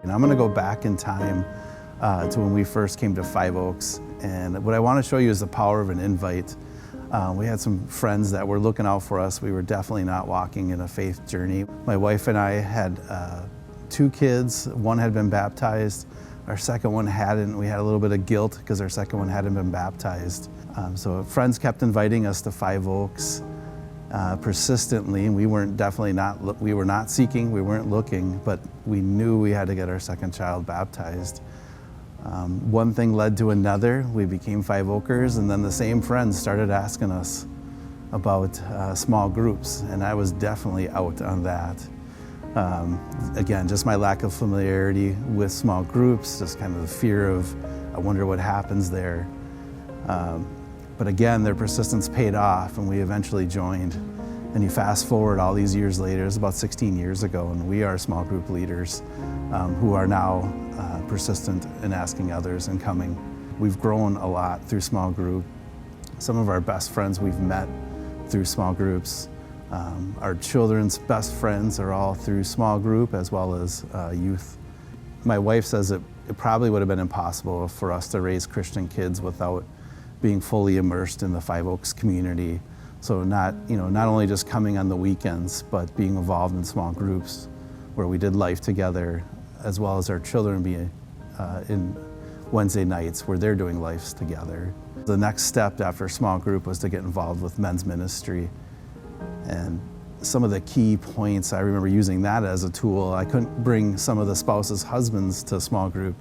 And I'm going to go back in time to when we first came to Five Oaks. And what I want to show you is the power of an invite. We had some friends that were looking out for us. We were definitely not walking in a faith journey. My wife and I had 2 kids. One had been baptized. Our second one hadn't. We had a little bit of guilt because our second one hadn't been baptized. So friends kept inviting us to Five Oaks persistently. We were not seeking, we weren't looking, but we knew we had to get our second child baptized. One thing led to another. We became Five Oakers, and then the same friends started asking us about small groups, and I was definitely out on that. Again, just my lack of familiarity with small groups, just kind of the fear of, I wonder what happens there. But again, their persistence paid off, and we eventually joined. And you fast forward all these years later, it's about 16 years ago, and we are small group leaders who are now persistent in asking others and coming. We've grown a lot through small group. Some of our best friends we've met through small groups. Our children's best friends are all through small group as well as youth. My wife says it probably would have been impossible for us to raise Christian kids without being fully immersed in the Five Oaks community. So not only just coming on the weekends, but being involved in small groups where we did life together, as well as our children being in Wednesday nights where they're doing lives together. The next step after small group was to get involved with men's ministry. And some of the key points, I remember using that as a tool. I couldn't bring some of the spouses' husbands to small group,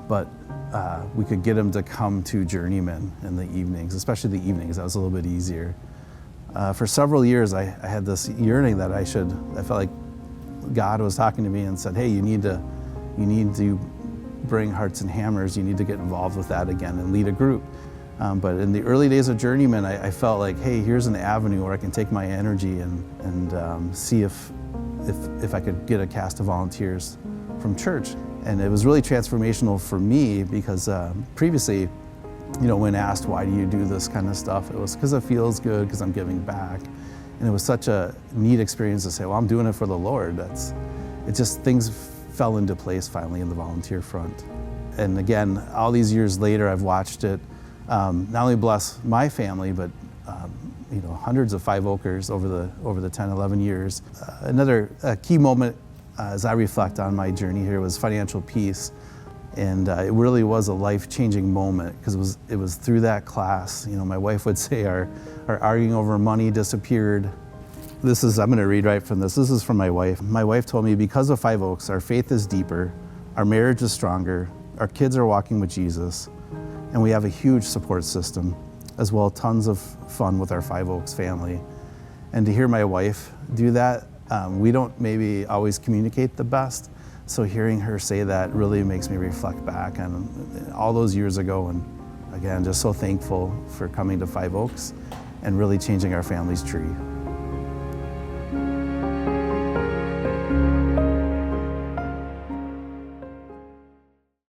but we could get them to come to Journeyman in the evenings, especially the evenings. That was a little bit easier. For several years, I had this yearning that I felt like God was talking to me and said, hey, you need to bring Hearts and Hammers. You need to get involved with that again and lead a group. But in the early days of Journeyman, I felt like, hey, here's an avenue where I can take my energy and see if I could get a cast of volunteers from church. And it was really transformational for me because previously, when asked, why do you do this kind of stuff? It was because it feels good, because I'm giving back. And it was such a neat experience to say, well, I'm doing it for the Lord. Things fell into place finally in the volunteer front. And again, all these years later, I've watched it not only bless my family, but hundreds of Five Oakers over the 10, 11 years. Another key moment as I reflect on my journey here was financial peace. And it really was a life-changing moment because it was through that class. My wife would say our arguing over money disappeared. I'm going to read right from this. This is from my wife. My wife told me, because of Five Oaks, our faith is deeper, our marriage is stronger, our kids are walking with Jesus, and we have a huge support system, as well as tons of fun with our Five Oaks family. And to hear my wife do that, we don't maybe always communicate the best. So hearing her say that really makes me reflect back on all those years ago, and again, just so thankful for coming to Five Oaks and really changing our family's tree.